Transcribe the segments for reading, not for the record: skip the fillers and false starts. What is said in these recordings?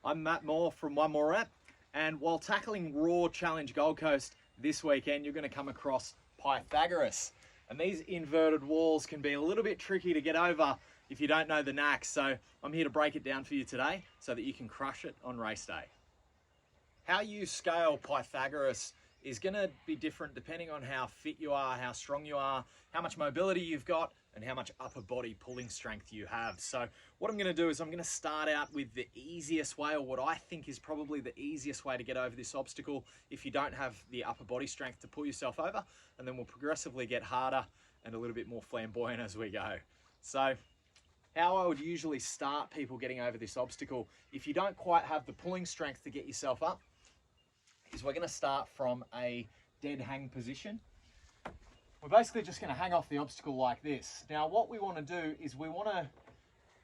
I'm Matt Moore from Onemoorerep, and while tackling Raw Challenge Gold Coast this weekend, you're going to come across Pythagoras. And these inverted walls can be a little bit tricky to get over if you don't know the knack, so I'm here to break it down for you today so that you can crush it on race day. How you scale Pythagoras is going to be different depending on how fit you are, how strong you are, how much mobility you've got, and how much upper body pulling strength you have. So what I'm going to do is I'm going to start out with the easiest way, or what I think is probably the easiest way to get over this obstacle if you don't have the upper body strength to pull yourself over, and then we'll progressively get harder and a little bit more flamboyant as we go. So how I would usually start people getting over this obstacle, if you don't quite have the pulling strength to get yourself up, is we're going to start from a dead hang position. We're basically just going to hang off the obstacle like this. Now what we want to do is we want to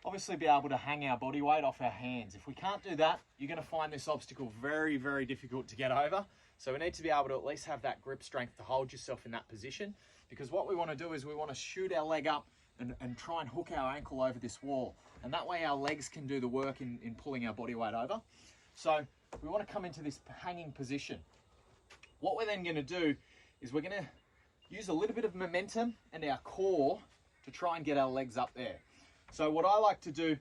obviously be able to hang our body weight off our hands. If we can't do that, you're going to find this obstacle very, very difficult to get over. So we need to be able to at least have that grip strength to hold yourself in that position, because what we want to do is we want to shoot our leg up and try and hook our ankle over this wall. And that way our legs can do the work in pulling our body weight over. So we want to come into this hanging position. What we're then going to do is we're going to use a little bit of momentum and our core to try and get our legs up there. So what I like to do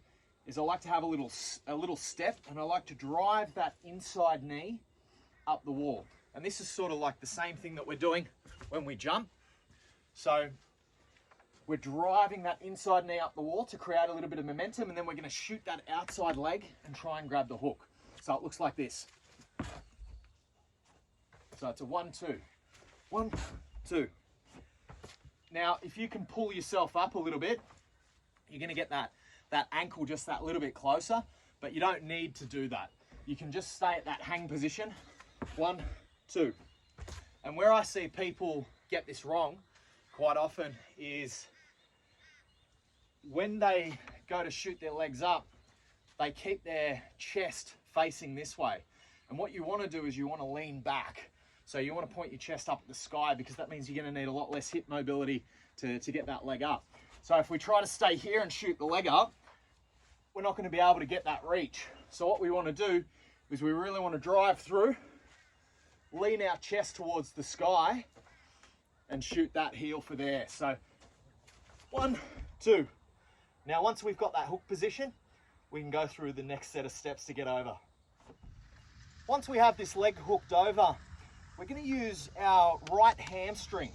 is I like to have a little step, and I like to drive that inside knee up the wall. And this is sort of like the same thing that we're doing when we jump. So we're driving that inside knee up the wall to create a little bit of momentum, and then we're going to shoot that outside leg and try and grab the hook. So it looks like this. So it's a 1-2. 1-2. Now, if you can pull yourself up a little bit, you're going to get that ankle just that little bit closer, but you don't need to do that. You can just stay at that hang position. 1-2. And where I see people get this wrong quite often is when they go to shoot their legs up, they keep their chest facing this way. And what you want to do is you want to lean back. So you want to point your chest up at the sky, because that means you're going to need a lot less hip mobility to get that leg up. So if we try to stay here and shoot the leg up, we're not going to be able to get that reach. So what we want to do is we really want to drive through, lean our chest towards the sky, and shoot that heel for there. So 1-2. Now once we've got that hook position, we can go through the next set of steps to get over. Once we have this leg hooked over, we're going to use our right hamstring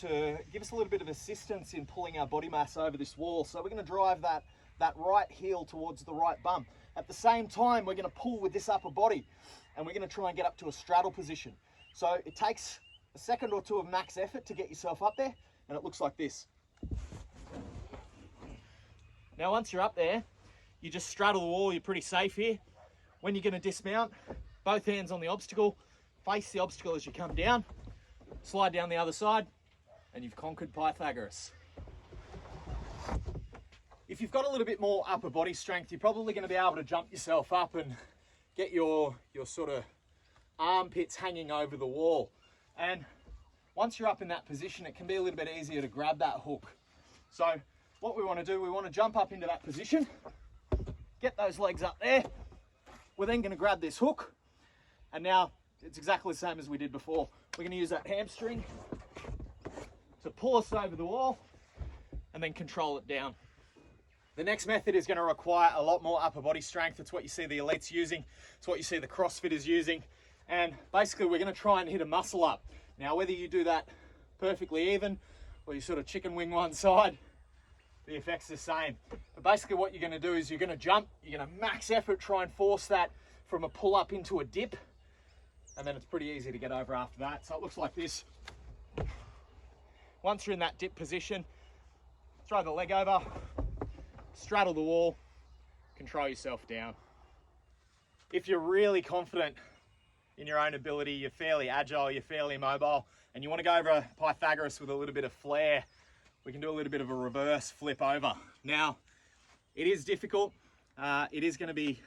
to give us a little bit of assistance in pulling our body mass over this wall. So we're going to drive that right heel towards the right bum. At the same time, we're going to pull with this upper body, and we're going to try and get up to a straddle position. So it takes a second or two of max effort to get yourself up there, and it looks like this. Now once you're up there, you just straddle the wall. You're pretty safe here. When you're going to dismount, both hands on the obstacle, face the obstacle as you come down, slide down the other side, and you've conquered Pythagoras. If you've got a little bit more upper body strength, you're probably going to be able to jump yourself up and get your sort of armpits hanging over the wall. And once you're up in that position, it can be a little bit easier to grab that hook. So what we want to do, we want to jump up into that position, get those legs up there. We're then going to grab this hook, and now it's exactly the same as we did before. We're going to use that hamstring to pull us over the wall and then control it down. The next method is going to require a lot more upper body strength. It's what you see the elites using. It's what you see the CrossFitters using. And basically we're going to try and hit a muscle up. Now whether you do that perfectly even or you sort of chicken wing one side, the effect's the same. But basically what you're going to do is you're going to jump, you're going to max effort, try and force that from a pull up into a dip, and then it's pretty easy to get over after that. So it looks like this. Once you're in that dip position, throw the leg over, straddle the wall, control yourself down. If you're really confident in your own ability, you're fairly agile, you're fairly mobile, and you want to go over Pythagoras with a little bit of flair, we can do a little bit of a reverse flip over. Now, it is difficult. It is going to be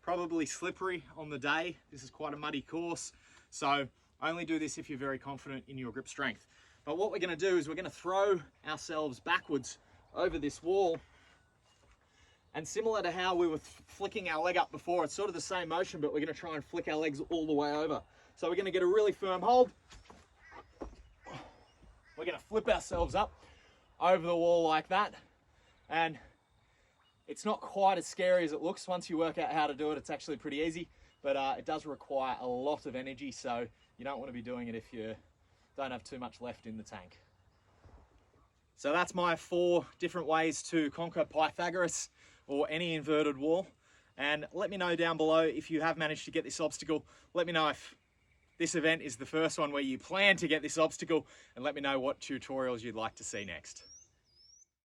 probably slippery on the day. This is quite a muddy course, so only do this if you're very confident in your grip strength. But what we're going to do is we're going to throw ourselves backwards over this wall, And similar to how we were flicking our leg up before, it's sort of the same motion, but we're going to try and flick our legs all the way over. So we're going to get a really firm hold. We're going to flip ourselves up over the wall like that. And it's not quite as scary as it looks. Once you work out how to do it, it's actually pretty easy, but it does require a lot of energy, so you don't want to be doing it if you don't have too much left in the tank. So that's my 4 different ways to conquer Pythagoras or any inverted wall. And let me know down below if you have managed to get this obstacle. Let me know if this event is the first one where you plan to get this obstacle, and let me know what tutorials you'd like to see next.